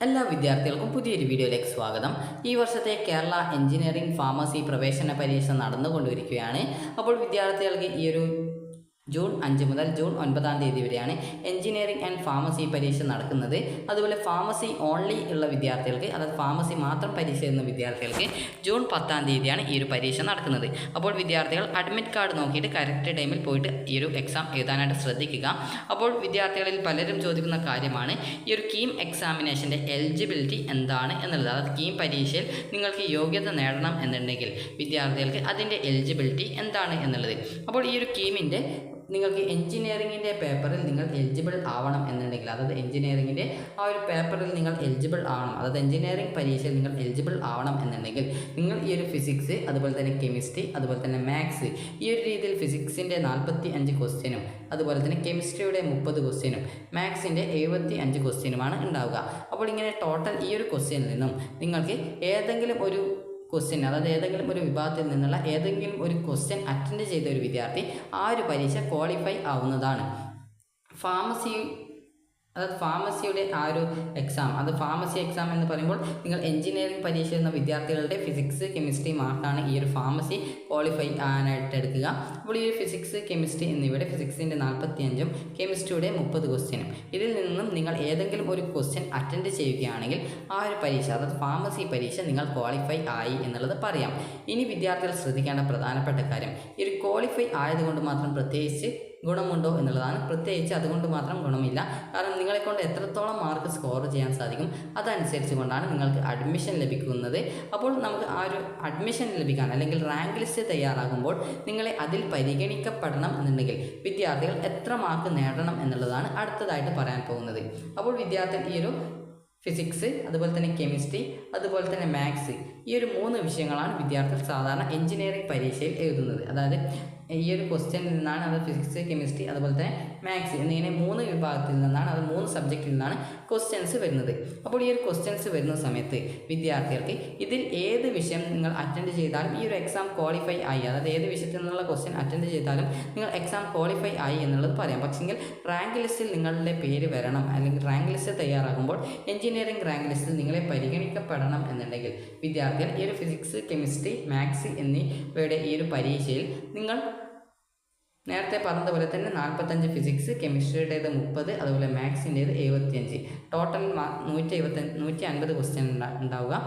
എല്ലാ വിദ്യാർത്ഥികൾക്കും പുതിയൊരു വീഡിയോയിലേക്ക് സ്വാഗതം. ഈ വർഷത്തെ കേരള എഞ്ചിനീയറിംഗ് ഫാർമസി പ്രവേശന പരീക്ഷ നടന്നുകൊണ്ടിരിക്കുകയാണ്. അപ്പോൾ വിദ്യാർത്ഥികൾക്ക് ഈ ഒരു ജൂൺ 5 മുതൽ ജൂൺ 9 വരെയാണ് എഞ്ചിനീയറിംഗ് ആൻഡ് ഫാർമസി പരീക്ഷ നടക്കുന്നത്. അതുപോലെ ഫാർമസി ഓൺലി ഉള്ള വിദ്യാർത്ഥികൾക്ക്, അതായത് ഫാർമസി മാത്രം പരീക്ഷ എഴുതുന്ന വിദ്യാർത്ഥികൾക്ക് ജൂൺ 10 ഈ ഒരു പരീക്ഷ നടക്കുന്നത്. അപ്പോൾ വിദ്യാർത്ഥികൾ അഡ്മിറ്റ് കാർഡ് നോക്കിയിട്ട് കറക്റ്റ് ടൈമിൽ പോയിട്ട് ഈ ഒരു എക്സാം എഴുതാനായിട്ട് ശ്രദ്ധിക്കുക. അപ്പോൾ വിദ്യാർത്ഥികളിൽ പലരും ചോദിക്കുന്ന കാര്യമാണ് ഈ ഒരു കീം എക്സാമിനേഷൻ്റെ എലിജിബിലിറ്റി എന്താണ് എന്നുള്ളത്. അതായത് കീം പരീക്ഷയിൽ നിങ്ങൾക്ക് യോഗ്യത നേടണം എന്നുണ്ടെങ്കിൽ വിദ്യാർത്ഥികൾക്ക് അതിൻ്റെ എലിജിബിലിറ്റി എന്താണ് എന്നുള്ളത്. അപ്പോൾ ഈ ഒരു കീമിൻ്റെ നിങ്ങൾക്ക് എഞ്ചിനീയറിങ്ങിൻ്റെ പേപ്പറിൽ നിങ്ങൾ എലിജിബിൾ ആവണം എന്നുണ്ടെങ്കിൽ, അതായത് എഞ്ചിനീയറിങ്ങിൻ്റെ ആ ഒരു പേപ്പറിൽ നിങ്ങൾ എലിജിബിൾ ആവണം, അതായത് എഞ്ചിനീയറിംഗ് പരീക്ഷയിൽ നിങ്ങൾ എലിജിബിൾ ആവണം എന്നുണ്ടെങ്കിൽ നിങ്ങൾ ഈ ഒരു ഫിസിക്സ്, അതുപോലെ തന്നെ കെമിസ്ട്രി, അതുപോലെ തന്നെ മാത്സ്, ഈ ഒരു രീതിയിൽ ഫിസിക്സിൻ്റെ 45 ക്വസ്റ്റ്യനും അതുപോലെ തന്നെ കെമിസ്ട്രിയുടെ 30 ക്വസ്റ്റ്യനും മാത്സിൻ്റെ 75 ക്വസ്റ്റ്യനുമാണ് ഉണ്ടാവുക. അപ്പോൾ ഇങ്ങനെ ടോട്ടൽ ഈ ഒരു ക്വസ്റ്റ്യനിൽ നിന്നും നിങ്ങൾക്ക് ഏതെങ്കിലും ഒരു ക്വസ്റ്റ്യൻ, അതായത് ഏതെങ്കിലും ഒരു വിഭാഗത്തിൽ നിന്നുള്ള ഏതെങ്കിലും ഒരു ക്വസ്റ്റ്യൻ അറ്റൻഡ് ചെയ്ത ഒരു വിദ്യാർത്ഥി ആ ഒരു പരീക്ഷ ക്വാളിഫൈ ആവുന്നതാണ്. ഫാർമസിയുടെ ആ ഒരു എക്സാം, അത് ഫാർമസി എക്സാം എന്ന് പറയുമ്പോൾ നിങ്ങൾ എഞ്ചിനീയറിംഗ് പരീക്ഷ എന്ന വിദ്യാർത്ഥികളുടെ ഫിസിക്സ് കെമിസ്ട്രി മാർക്കാണ് ഈ ഒരു ഫാർമസി ക്വാളിഫൈ ആകാനായിട്ട് എടുക്കുക. അപ്പോൾ ഈ ഒരു ഫിസിക്സ് കെമിസ്ട്രി എന്നിവയുടെ ഫിസിക്സിൻ്റെ 45ഉം കെമിസ്ട്രിയുടെ 30 ക്വസ്റ്റ്യനും ഇതിൽ നിന്നും നിങ്ങൾ ഏതെങ്കിലും ഒരു ക്വസ്റ്റ്യൻ അറ്റൻഡ് ചെയ്യുകയാണെങ്കിൽ ആ ഒരു പരീക്ഷ, അതായത് ഫാർമസി പരീക്ഷ നിങ്ങൾ ക്വാളിഫൈ ആയി എന്നുള്ളത് പറയാം. ഇനി വിദ്യാർത്ഥികൾ ശ്രദ്ധിക്കേണ്ട പ്രധാനപ്പെട്ട കാര്യം, ഈ ഒരു ക്വാളിഫൈ ആയതുകൊണ്ട് മാത്രം പ്രത്യേകിച്ച് ഗുണമുണ്ടോ എന്നുള്ളതാണ്. പ്രത്യേകിച്ച് അതുകൊണ്ട് മാത്രം ഗുണമില്ല. കാരണം നിങ്ങളെക്കൊണ്ട് എത്രത്തോളം മാർക്ക് സ്കോർ ചെയ്യാൻ സാധിക്കും അതനുസരിച്ച് കൊണ്ടാണ് നിങ്ങൾക്ക് അഡ്മിഷൻ ലഭിക്കുന്നത്. അപ്പോൾ നമുക്ക് ആ ഒരു അഡ്മിഷൻ ലഭിക്കാൻ, അല്ലെങ്കിൽ റാങ്ക് ലിസ്റ്റ് തയ്യാറാകുമ്പോൾ നിങ്ങളെ അതിൽ പരിഗണിക്കപ്പെടണം എന്നുണ്ടെങ്കിൽ വിദ്യാർത്ഥികൾ എത്ര മാർക്ക് നേടണം എന്നുള്ളതാണ് അടുത്തതായിട്ട് പറയാൻ പോകുന്നത്. അപ്പോൾ വിദ്യാർത്ഥികൾ ഈ ഒരു ഫിസിക്സ്, അതുപോലെ തന്നെ കെമിസ്ട്രി, അതുപോലെ തന്നെ മാത്സ്, ഈ ഒരു 3 വിഷയങ്ങളാണ് വിദ്യാർത്ഥികൾ സാധാരണ എഞ്ചിനീയറിംഗ് പരീക്ഷയിൽ എഴുതുന്നത്. അതായത് ഈ ഒരു ക്വസ്റ്റ്യനിൽ നിന്നാണ്, അത് ഫിസിക്സ് കെമിസ്ട്രി അതുപോലെ തന്നെ മാത്സ് എന്നിങ്ങനെ 3 വിഭാഗത്തിൽ നിന്നാണ്, അത് 3 സബ്ജക്റ്റിൽ നിന്നാണ് ക്വസ്റ്റ്യൻസ് വരുന്നത്. അപ്പോൾ ഈ ഒരു ക്വസ്റ്റ്യൻസ് വരുന്ന സമയത്ത് വിദ്യാർത്ഥികൾക്ക് ഇതിൽ ഏത് വിഷയം നിങ്ങൾ അറ്റൻഡ് ചെയ്താലും ഈ ഒരു എക്സാം ക്വാളിഫൈ ആയി, അതായത് ഏത് വിഷയത്തിൽ നിന്നുള്ള ക്വസ്റ്റ്യൻ അറ്റൻഡ് ചെയ്താലും നിങ്ങൾ എക്സാം ക്വാളിഫൈ ആയി എന്നുള്ളത് പറയാം. പക്ഷെങ്കിൽ റാങ്ക് ലിസ്റ്റിൽ നിങ്ങളുടെ പേര് വരണം, അല്ലെങ്കിൽ റാങ്ക് ലിസ്റ്റ് തയ്യാറാകുമ്പോൾ എഞ്ചിനീയറിംഗ് റാങ്ക് ലിസ്റ്റിൽ നിങ്ങളെ പരിഗണിക്കപ്പെടണം എന്നുണ്ടെങ്കിൽ വിദ്യാർത്ഥികൾ ഈ ഒരു ഫിസിക്സ് കെമിസ്ട്രി മാത്സ് എന്നിവയുടെ ഈ ഒരു പരീക്ഷയിൽ നിങ്ങൾ നേരത്തെ പറഞ്ഞതുപോലെ തന്നെ 45 ഫിസിക്സ്, കെമിസ്ട്രിയുടേത് 30, അതുപോലെ മാത്സിൻ്റേത് 75, ടോട്ടൽ 150 ക്വസ്റ്റ്യൻ ഉണ്ടാവുക.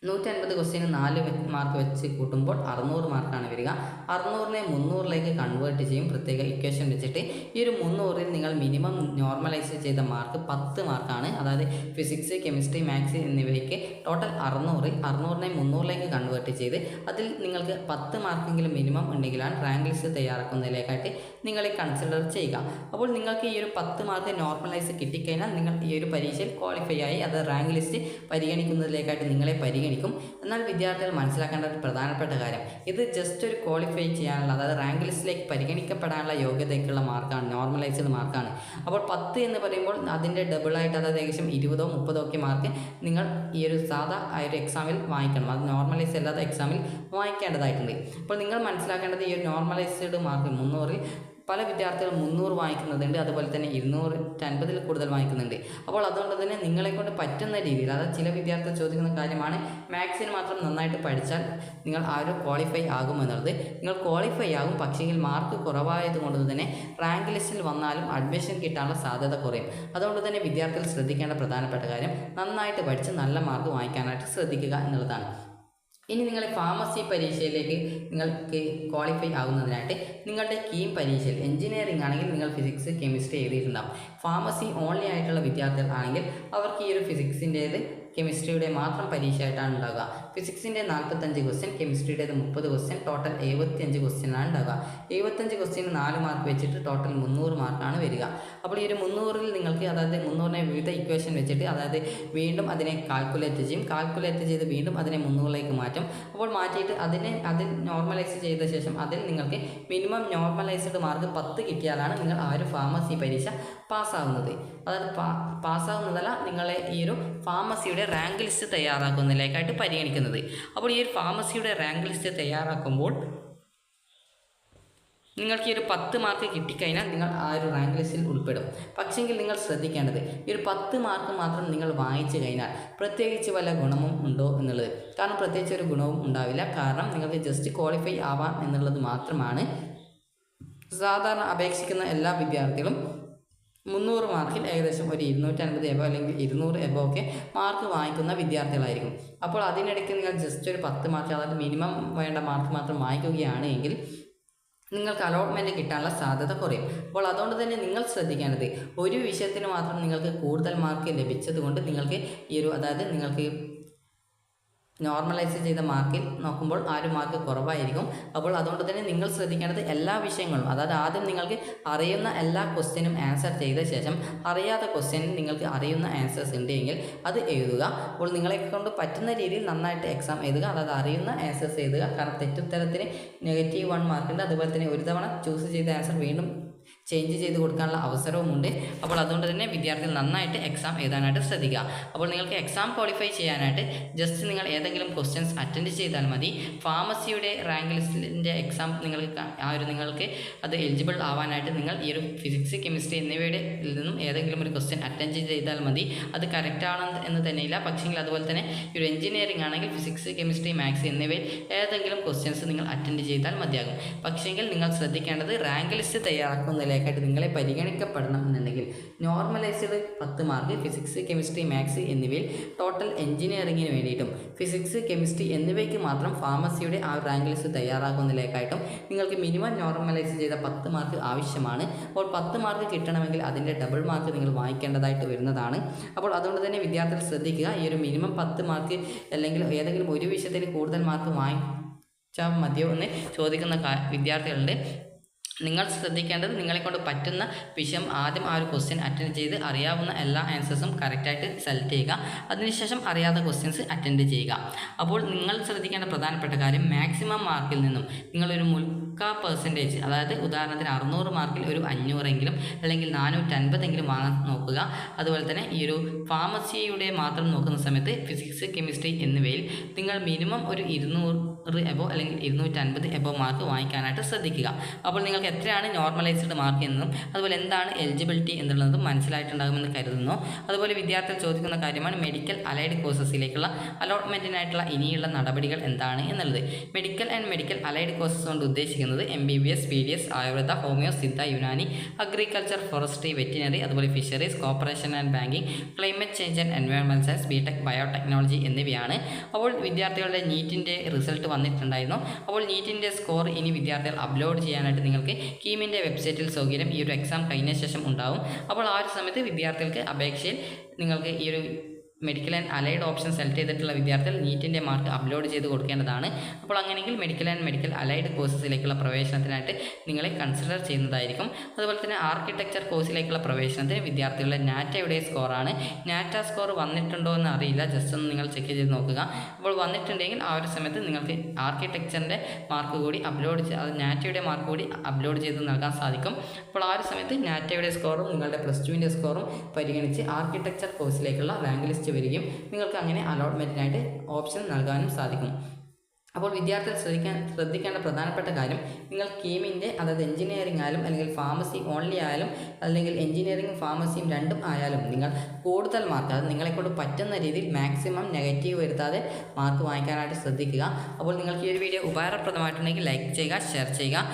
150 ക്വസ്റ്റ്യന് 4 മാർക്ക് വെച്ച് കൂട്ടുമ്പോൾ 600 മാർക്കാണ് വരിക. 600നെ 300ലേക്ക് കൺവേർട്ട് ചെയ്യും പ്രത്യേക ഇക്വേഷൻ വെച്ചിട്ട്. ഈ ഒരു 300ൽ നിങ്ങൾ മിനിമം നോർമലൈസ് ചെയ്ത മാർക്ക് 10 മാർക്കാണ്. അതായത് ഫിസിക്സ് കെമിസ്ട്രി മാത്സ് എന്നിവയ്ക്ക് ടോട്ടൽ 600നെ 300ലേക്ക് കൺവേർട്ട് ചെയ്ത് അതിൽ നിങ്ങൾക്ക് 10 മാർക്കെങ്കിലും മിനിമം ഉണ്ടെങ്കിലാണ് റാങ്ക് ലിസ്റ്റ് തയ്യാറാക്കുന്നതിലേക്കായിട്ട് നിങ്ങളെ കൺസിഡർ ചെയ്യുക. അപ്പോൾ നിങ്ങൾക്ക് ഈ ഒരു 10 മാർക്ക് നോർമലൈസ് കിട്ടിക്കഴിഞ്ഞാൽ നിങ്ങൾ ഈ ഒരു പരീക്ഷയിൽ ക്വാളിഫൈ ആയി, അത് റാങ്ക് ലിസ്റ്റ് പരിഗണിക്കുന്നതിലേക്കായിട്ട് നിങ്ങളെ പരിഗണിക്കും. എന്നാൽ വിദ്യാർത്ഥികൾ മനസ്സിലാക്കേണ്ട ഒരു പ്രധാനപ്പെട്ട കാര്യം, ഇത് ജസ്റ്റ് ഒരു ക്വാളിഫൈ ചെയ്യാനുള്ള, അതായത് റാങ്ക് ലിസ്റ്റിലേക്ക് പരിഗണിക്കപ്പെടാനുള്ള യോഗ്യതയ്ക്കുള്ള മാർക്കാണ്, നോർമലൈസ്ഡ് മാർക്കാണ്. അപ്പോൾ 10 എന്ന് പറയുമ്പോൾ അതിൻ്റെ ഡബിളായിട്ട്, അതായത് ഏകദേശം 20ഓ 30ഓ ഒക്കെ മാർക്ക് നിങ്ങൾ ഈ ഒരു സാധാ ആ ഒരു എക്സാമിൽ വാങ്ങിക്കണം. അത് നോർമലൈസ് അല്ലാത്ത എക്സാമിൽ വാങ്ങിക്കേണ്ടതായിട്ടുണ്ട്. അപ്പോൾ നിങ്ങൾ മനസ്സിലാക്കേണ്ടത്, ഈ ഒരു നോർമലൈസ്ഡ് മാർക്ക് 300ൽ പല വിദ്യാർത്ഥികൾ 300 വാങ്ങിക്കുന്നുണ്ട്, അതുപോലെ തന്നെ 250 കൂടുതൽ വാങ്ങിക്കുന്നുണ്ട്. അപ്പോൾ അതുകൊണ്ട് തന്നെ നിങ്ങളെക്കൊണ്ട് പറ്റുന്ന രീതിയിൽ, അതായത് ചില വിദ്യാർത്ഥികൾ ചോദിക്കുന്ന കാര്യമാണ്, മാത്സിന് മാത്രം നന്നായിട്ട് പഠിച്ചാൽ നിങ്ങൾ ആ ഒരു ക്വാളിഫൈ ആകുമെന്നുള്ളത്. നിങ്ങൾ ക്വാളിഫൈ ആകും, പക്ഷേങ്കിൽ മാർക്ക് കുറവായത് കൊണ്ട് തന്നെ റാങ്ക് ലിസ്റ്റിൽ വന്നാലും അഡ്മിഷൻ കിട്ടാനുള്ള സാധ്യത കുറയും. അതുകൊണ്ട് തന്നെ വിദ്യാർത്ഥികൾ ശ്രദ്ധിക്കേണ്ട പ്രധാനപ്പെട്ട കാര്യം, നന്നായിട്ട് പഠിച്ച് നല്ല മാർക്ക് വാങ്ങിക്കാനായിട്ട് ശ്രദ്ധിക്കുക എന്നുള്ളതാണ്. ഇനി നിങ്ങൾ ഫാർമസി പരീക്ഷയിലേക്ക് നിങ്ങൾക്ക് ക്വാളിഫൈ ആകുന്നതിനായിട്ട് നിങ്ങളുടെ കീം പരീക്ഷയിൽ, എഞ്ചിനീയറിംഗ് ആണെങ്കിൽ നിങ്ങൾ ഫിസിക്സ് കെമിസ്ട്രി എഴുതിയിട്ടുണ്ടാകും. ഫാർമസി ഓൺലി ആയിട്ടുള്ള വിദ്യാർത്ഥികൾ ആണെങ്കിൽ അവർക്ക് ഈ ഒരു ഫിസിക്സിൻ്റേത് കെമിസ്ട്രിയുടെ മാത്രം പരീക്ഷയായിട്ടാണ് ഉണ്ടാവുക. ഫിസിക്സിൻ്റെ 45 ക്വസ്റ്റ്യൻ, കെമിസ്ട്രിയുടേത് 30 ക്വസ്റ്റ്യൻ, ടോട്ടൽ 75 ക്വസ്റ്റ്യനാണ് ഉണ്ടാവുക. 75 ക്വസ്റ്റ്യന് 4 മാർക്ക് വെച്ചിട്ട് ടോട്ടൽ 300 മാർക്കാണ് വരിക. അപ്പോൾ ഈ ഒരു 300ൽ നിങ്ങൾക്ക്, അതായത് 300നെ വിവിധ ഇക്വേഷൻ വെച്ചിട്ട്, അതായത് വീണ്ടും അതിനെ കാൽക്കുലേറ്റ് ചെയ്യും, കാൽക്കുലേറ്റ് ചെയ്ത് വീണ്ടും അതിനെ 300ലേക്ക് മാറ്റും. അപ്പോൾ മാറ്റിയിട്ട് അതിൽ നോർമലൈസ് ചെയ്ത ശേഷം അതിൽ നിങ്ങൾക്ക് മിനിമം നോർമലൈസ്ഡ് മാർക്ക് 10 കിട്ടിയാലാണ് നിങ്ങൾ ആ ഒരു ഫാർമസി പരീക്ഷ പാസ്സാകുന്നത്. അതായത് പാസ്സാകുന്നതല്ല, നിങ്ങളെ ഈ ഒരു ഫാർമസിയുടെ റാങ്ക് ലിസ്റ്റ് തയ്യാറാക്കുന്നതിലേക്കായിട്ട് പരിഗണിക്കുന്നത്. അപ്പോൾ ഈ ഒരു ഫാർമസിയുടെ റാങ്ക് ലിസ്റ്റ് തയ്യാറാക്കുമ്പോൾ നിങ്ങൾക്ക് ഈ ഒരു 10 മാർക്ക് കിട്ടിക്കഴിഞ്ഞാൽ നിങ്ങൾ ആ ഒരു റാങ്ക് ലിസ്റ്റിൽ ഉൾപ്പെടും. പക്ഷെങ്കിൽ നിങ്ങൾ ശ്രദ്ധിക്കേണ്ടത് ഈ ഒരു 10 മാർക്ക് മാത്രം നിങ്ങൾ വാങ്ങിച്ചു കഴിഞ്ഞാൽ പ്രത്യേകിച്ച് വല്ല ഗുണവും ഉണ്ടോ എന്നുള്ളത്. കാരണം പ്രത്യേകിച്ച് ഒരു ഗുണവും ഉണ്ടാവില്ല. കാരണം നിങ്ങൾക്ക് ജസ്റ്റ് ക്വാളിഫൈ ആവാം എന്നുള്ളത് മാത്രമാണ്. സാധാരണ അപേക്ഷിക്കുന്ന എല്ലാ വിദ്യാർത്ഥികളും 300 മാർക്കിൽ ഏകദേശം ഒരു 250 എബോ അല്ലെങ്കിൽ 200 എബോ ഒക്കെ മാർക്ക് വാങ്ങിക്കുന്ന വിദ്യാർത്ഥികളായിരിക്കും. അപ്പോൾ അതിനിടയ്ക്ക് നിങ്ങൾ ജസ്റ്റ് ഒരു 10 മാർക്ക്, അതായത് മിനിമം വേണ്ട മാർക്ക് മാത്രം വാങ്ങിക്കുകയാണ് എങ്കിൽ നിങ്ങൾക്ക് അലോട്ട്മെൻറ്റ് കിട്ടാനുള്ള സാധ്യത കുറയും. അപ്പോൾ അതുകൊണ്ട് തന്നെ നിങ്ങൾ ശ്രദ്ധിക്കേണ്ടത് ഒരു വിഷയത്തിന് മാത്രം നിങ്ങൾക്ക് കൂടുതൽ മാർക്ക് ലഭിച്ചത് കൊണ്ട് നിങ്ങൾക്ക് ഈ ഒരു, അതായത് നിങ്ങൾക്ക് നോർമലൈസ് ചെയ്ത മാർക്കിൽ നോക്കുമ്പോൾ ആ ഒരു മാർക്ക് കുറവായിരിക്കും. അപ്പോൾ അതുകൊണ്ട് തന്നെ നിങ്ങൾ ശ്രദ്ധിക്കേണ്ടത് എല്ലാ വിഷയങ്ങളും, അതായത് ആദ്യം നിങ്ങൾക്ക് അറിയുന്ന എല്ലാ ക്വസ്റ്റ്യനും ആൻസർ ചെയ്ത ശേഷം അറിയാത്ത ക്വസ്റ്റ്യനും നിങ്ങൾക്ക് അറിയുന്ന ആൻസേഴ്സ് ഉണ്ടെങ്കിൽ അത് എഴുതുക. അപ്പോൾ നിങ്ങളെ കൊണ്ട് പറ്റുന്ന രീതിയിൽ നന്നായിട്ട് എക്സാം എഴുതുക, അതായത് അറിയുന്ന ആൻസേഴ്സ് എഴുതുക. കാരണം തെറ്റുത്തരത്തിന് -1 മാർക്കുണ്ട്. അതുപോലെ തന്നെ ഒരു തവണ ചൂസ് ചെയ്ത ആൻസർ വീണ്ടും ചേഞ്ച് ചെയ്ത് കൊടുക്കാനുള്ള അവസരവുമുണ്ട്. അപ്പോൾ അതുകൊണ്ട് തന്നെ വിദ്യാർത്ഥികൾ നന്നായിട്ട് എക്സാം എഴുതാനായിട്ട് ശ്രദ്ധിക്കുക. അപ്പോൾ നിങ്ങൾക്ക് എക്സാം ക്വാളിഫൈ ചെയ്യാനായിട്ട് ജസ്റ്റ് നിങ്ങൾ ഏതെങ്കിലും ക്വസ്റ്റ്യൻസ് അറ്റൻഡ് ചെയ്താൽ മതി. ഫാർമസിയുടെ റാങ്ക് ലിസ്റ്റിൻ്റെ എക്സാം നിങ്ങൾക്ക് അത് എലിജിബിൾ ആവാനായിട്ട് നിങ്ങൾ ഈ ഒരു ഫിസിക്സ്, കെമിസ്ട്രി എന്നിവയുടെ നിന്നും ഏതെങ്കിലും ഒരു ക്വസ്റ്റ്യൻ അറ്റൻഡ് ചെയ്താൽ മതി. അത് കറക്റ്റ് ആണെന്ന് എന്ന് തന്നെയില്ല. പക്ഷെങ്കിൽ അതുപോലെ തന്നെ ഈ ഒരു എഞ്ചിനീയറിംഗ് ആണെങ്കിൽ ഫിസിക്സ്, കെമിസ്ട്രി, മാത്സ് എന്നിവയിൽ ഏതെങ്കിലും ക്വസ്റ്റ്യൻസ് നിങ്ങൾ അറ്റൻഡ് ചെയ്താൽ മതിയാകും. പക്ഷെങ്കിൽ നിങ്ങൾ ശ്രദ്ധിക്കേണ്ടത് റാങ്ക് ലിസ്റ്റ് തയ്യാറാക്കുന്നതിലേക്കായിട്ട് നിങ്ങളെ പരിഗണിക്കപ്പെടണം എന്നുണ്ടെങ്കിൽ normalised 10 mark physics, chemistry, maths എന്നിവയിൽ ടോട്ടൽ എഞ്ചിനീയറിംഗിന് വേണ്ടിയിട്ടും ഫിസിക്സ്, കെമിസ്ട്രി എന്നിവയ്ക്ക് മാത്രം ഫാർമസിയുടെ ആ റാങ്ക് ലിസ്റ്റ് തയ്യാറാക്കുന്നതിലേക്കായിട്ടും നിങ്ങൾക്ക് മിനിമം നോർമലൈസ് ചെയ്ത 10 മാർക്ക് ആവശ്യമാണ്. അപ്പോൾ 10 മാർക്ക് കിട്ടണമെങ്കിൽ അതിൻ്റെ ഡബിൾ മാർക്ക് നിങ്ങൾ വാങ്ങിക്കേണ്ടതായിട്ട് വരുന്നതാണ്. അപ്പോൾ അതുകൊണ്ട് തന്നെ വിദ്യാർത്ഥികൾ ശ്രദ്ധിക്കുക, ഈ ഒരു മിനിമം 10 മാർക്ക് അല്ലെങ്കിൽ ഏതെങ്കിലും ഒരു വിഷയത്തിന് കൂടുതൽ മാർക്ക് വാങ്ങിച്ചാൽ മതിയോ എന്ന് ചോദിക്കുന്ന വിദ്യാർത്ഥികളുടെ നിങ്ങൾ ശ്രദ്ധിക്കേണ്ടത് നിങ്ങളെക്കൊണ്ട് പറ്റുന്ന വിഷയം ആദ്യം ആ ഒരു ക്വസ്റ്റ്യൻ അറ്റൻഡ് ചെയ്ത് അറിയാവുന്ന എല്ലാ ആൻസേഴ്സും കറക്റ്റായിട്ട് സെലക്ട് ചെയ്യുക. അതിനുശേഷം അറിയാത്ത ക്വസ്റ്റ്യൻസ് അറ്റൻഡ് ചെയ്യുക. അപ്പോൾ നിങ്ങൾ ശ്രദ്ധിക്കേണ്ട പ്രധാനപ്പെട്ട കാര്യം മാക്സിമം മാർക്കിൽ നിന്നും നിങ്ങളൊരു 3/4%, അതായത് ഉദാഹരണത്തിന് 600 മാർക്കിൽ ഒരു 500 അല്ലെങ്കിൽ 450 വാങ്ങാൻ നോക്കുക. അതുപോലെ തന്നെ ഈ ഒരു ഫാർമസിയുടെ മാത്രം നോക്കുന്ന സമയത്ത് ഫിസിക്സ്, കെമിസ്ട്രി എന്നിവയിൽ നിങ്ങൾ മിനിമം ഒരു 200 എബോ അല്ലെങ്കിൽ 250 എബോ മാർക്ക് വാങ്ങിക്കാനായിട്ട് ശ്രദ്ധിക്കുക. അപ്പോൾ നിങ്ങൾക്ക് എത്രയാണ് നോർമലൈസ്ഡ് മാർക്ക് എന്നും അതുപോലെ എന്താണ് എലിജിബിലിറ്റി എന്നുള്ളതും മനസ്സിലായിട്ടുണ്ടാകുമെന്ന് കരുതുന്നു. അതുപോലെ വിദ്യാർത്ഥികൾ ചോദിക്കുന്ന കാര്യമാണ് മെഡിക്കൽ അലൈഡ് കോഴ്സസിലേക്കുള്ള അലോട്ട്മെൻറ്റിനായിട്ടുള്ള ഇനിയുള്ള നടപടികൾ എന്താണ് എന്നുള്ളത്. Medical and medical allied courses കൊണ്ട് ഉദ്ദേശിക്കുന്നത് MBBS, PDS, Ayurveda, homeo, Siddha, Unani, agriculture, forestry, veterinary, അതുപോലെ fisheries, corporation and banking, climate change and environment science, B Tech, biotechnology എന്നിവയാണ്. അപ്പോൾ വിദ്യാർത്ഥികളുടെ നീറ്റിൻ്റെ റിസൾട്ട് വന്നിട്ടുണ്ടായിരുന്നു. അപ്പോൾ നീറ്റിൻ്റെ സ്കോർ ഇനി വിദ്യാർത്ഥികൾ അപ്ലോഡ് ചെയ്യാനായിട്ട് നിങ്ങൾക്ക് കീമിൻ്റെ വെബ്സൈറ്റിൽ സൗകര്യം ഈ ഒരു എക്സാം കഴിഞ്ഞ ശേഷം ഉണ്ടാവും. അപ്പോൾ ആ ഒരു സമയത്ത് വിദ്യാർത്ഥികൾക്ക് അപേക്ഷയിൽ നിങ്ങൾക്ക് ഈ ഒരു medical and allied option select ചെയ്തിട്ടുള്ള വിദ്യാർത്ഥികൾ നീറ്റിൻ്റെ മാർക്ക് അപ്ലോഡ് ചെയ്ത് കൊടുക്കേണ്ടതാണ്. അപ്പോൾ അങ്ങനെയെങ്കിൽ മെഡിക്കൽ ആൻഡ് മെഡിക്കൽ അലൈഡ് കോഴ്സസിലേക്കുള്ള പ്രവേശനത്തിനായിട്ട് നിങ്ങളെ കൺസിഡർ ചെയ്യുന്നതായിരിക്കും. അതുപോലെ തന്നെ ആർക്കിടെക്ചർ കോഴ്സിലേക്കുള്ള പ്രവേശനത്തിന് വിദ്യാർത്ഥികളുടെ നാറ്റയുടെ സ്കോറാണ്. നാറ്റ സ്കോർ വന്നിട്ടുണ്ടോ എന്ന് അറിയില്ല, ജസ്റ്റ് ഒന്ന് നിങ്ങൾ ചെക്ക് ചെയ്ത് നോക്കുക. അപ്പോൾ വന്നിട്ടുണ്ടെങ്കിൽ ആ ഒരു സമയത്ത് നിങ്ങൾക്ക് ആർക്കിടെക്ചറിൻ്റെ മാർക്ക് കൂടി നാറ്റയുടെ മാർക്ക് കൂടി അപ്ലോഡ് ചെയ്ത് നൽകാൻ സാധിക്കും. അപ്പോൾ ആ ഒരു സമയത്ത് നാറ്റയുടെ സ്കോറും നിങ്ങളുടെ +2ൻ്റെ സ്കോറും പരിഗണിച്ച് ആർക്കിടെക്ചർ കോഴ്സിലേക്കുള്ള റാങ്ക് ലിസ്റ്റ് വരികയും നിങ്ങൾക്ക് അങ്ങനെ അലോട്ട്മെൻറ്റിനായിട്ട് ഓപ്ഷൻ നൽകാനും സാധിക്കും. അപ്പോൾ വിദ്യാർത്ഥികൾ ശ്രദ്ധിക്കേണ്ട പ്രധാനപ്പെട്ട കാര്യം, നിങ്ങൾ കീമിൻ്റെ, അതായത് എഞ്ചിനീയറിംഗ് ആയാലും അല്ലെങ്കിൽ ഫാർമസി ഓൺലി ആയാലും അല്ലെങ്കിൽ എഞ്ചിനീയറിംഗും ഫാർമസിയും രണ്ടും ആയാലും നിങ്ങൾ കൂടുതൽ മാർക്ക്, അത് നിങ്ങളെക്കൊണ്ട് പറ്റുന്ന രീതിയിൽ മാക്സിമം നെഗറ്റീവ് വരുത്താതെ മാർക്ക് വാങ്ങിക്കാനായിട്ട് ശ്രദ്ധിക്കുക. അപ്പോൾ നിങ്ങൾക്ക് ഈ ഒരു വീഡിയോ ഉപകാരപ്രദമായിട്ടുണ്ടെങ്കിൽ ലൈക്ക് ചെയ്യുക, ഷെയർ ചെയ്യുക.